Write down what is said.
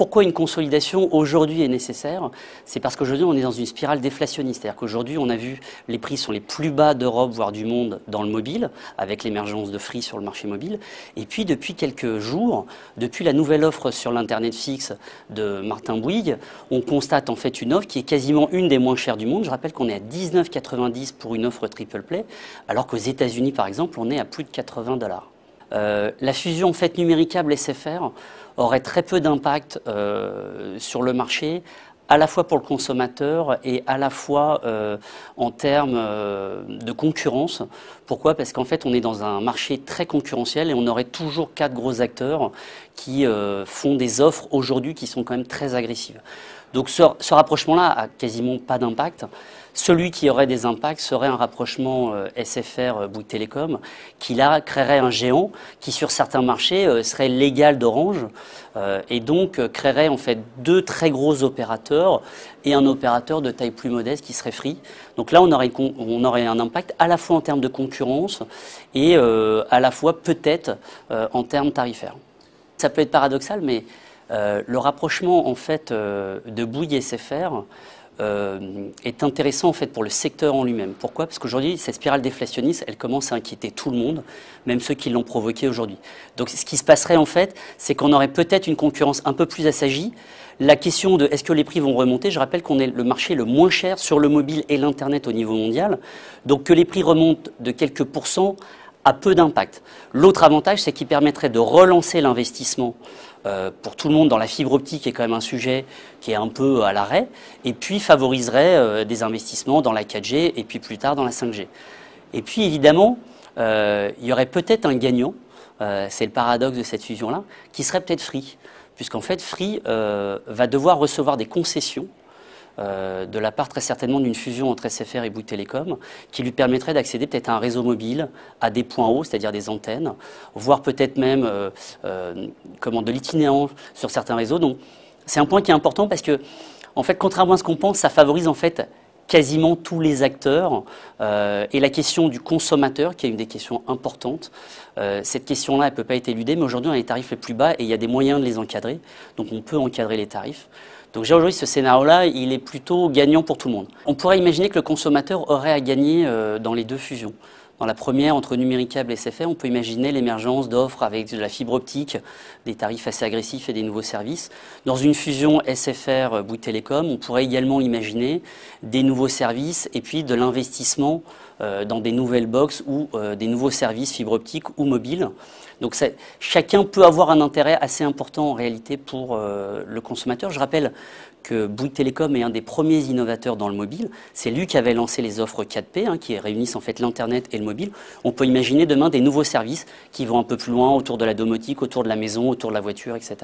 Pourquoi une consolidation aujourd'hui est nécessaire? C'est parce qu'aujourd'hui on est dans une spirale déflationniste. C'est-à-dire qu'aujourd'hui on a vu les prix sont les plus bas d'Europe, voire du monde, dans le mobile, avec l'émergence de Free sur le marché mobile. Et puis depuis quelques jours, depuis la nouvelle offre sur l'Internet fixe de Martin Bouygues, on constate en fait une offre qui est quasiment une des moins chères du monde. Je rappelle qu'on est à 19,90 pour une offre triple play, alors qu'aux États-Unis par exemple on est à plus de 80 $. La fusion en fait numéricable SFR aurait très peu d'impact sur le marché, à la fois pour le consommateur et à la fois en termes de concurrence. Pourquoi? Parce qu'en fait on est dans un marché très concurrentiel et on aurait toujours 4 gros acteurs qui font des offres aujourd'hui qui sont quand même très agressives. Donc ce rapprochement-là a quasiment pas d'impact. Celui qui aurait des impacts serait un rapprochement SFR Bouygues Telecom qui là créerait un géant qui sur certains marchés serait l'égal d'Orange et donc créerait en fait 2 très gros opérateurs et un opérateur de taille plus modeste qui serait Free. Donc là on aurait un impact à la fois en termes de concurrence et à la fois peut-être en termes tarifaires. Ça peut être paradoxal mais le rapprochement en fait de Bouygues et SFR est intéressant en fait pour le secteur en lui-même. Pourquoi? Parce qu'aujourd'hui, cette spirale déflationniste, elle commence à inquiéter tout le monde, même ceux qui l'ont provoquée aujourd'hui. Donc ce qui se passerait en fait, c'est qu'on aurait peut-être une concurrence un peu plus assagie. La question de est-ce que les prix vont remonter, je rappelle qu'on est le marché le moins cher sur le mobile et l'Internet au niveau mondial. Donc que les prix remontent de quelques pourcents a peu d'impact. L'autre avantage, c'est qu'il permettrait de relancer l'investissement pour tout le monde dans la fibre optique, qui est quand même un sujet qui est un peu à l'arrêt, et puis favoriserait des investissements dans la 4G et puis plus tard dans la 5G. Et puis évidemment, il y aurait peut-être un gagnant, c'est le paradoxe de cette fusion-là, qui serait peut-être Free, puisqu'en fait Free va devoir recevoir des concessions de la part très certainement d'une fusion entre SFR et Bouygues Telecom qui lui permettrait d'accéder peut-être à un réseau mobile, à des points hauts, c'est-à-dire des antennes, voire peut-être même de l'itinérance sur certains réseaux. Donc c'est un point qui est important parce que, en fait, contrairement à ce qu'on pense, ça favorise en fait quasiment tous les acteurs et la question du consommateur, qui est une des questions importantes. Cette question-là, elle ne peut pas être éludée, mais aujourd'hui on a les tarifs les plus bas et il y a des moyens de les encadrer, donc on peut encadrer les tarifs. Donc aujourd'hui, ce scénario-là, il est plutôt gagnant pour tout le monde. On pourrait imaginer que le consommateur aurait à gagner dans les deux fusions. Dans la première, entre numéricable et SFR, on peut imaginer l'émergence d'offres avec de la fibre optique, des tarifs assez agressifs et des nouveaux services. Dans une fusion SFR Bouygues Telecom, on pourrait également imaginer des nouveaux services et puis de l'investissement dans des nouvelles boxes ou des nouveaux services fibre optique ou mobile. Donc chacun peut avoir un intérêt assez important en réalité pour le consommateur. Je rappelle que Bouygues Telecom est un des premiers innovateurs dans le mobile. C'est lui qui avait lancé les offres 4P, qui réunissent en fait l'Internet et le mobile. On peut imaginer demain des nouveaux services qui vont un peu plus loin autour de la domotique, autour de la maison, autour de la voiture, etc.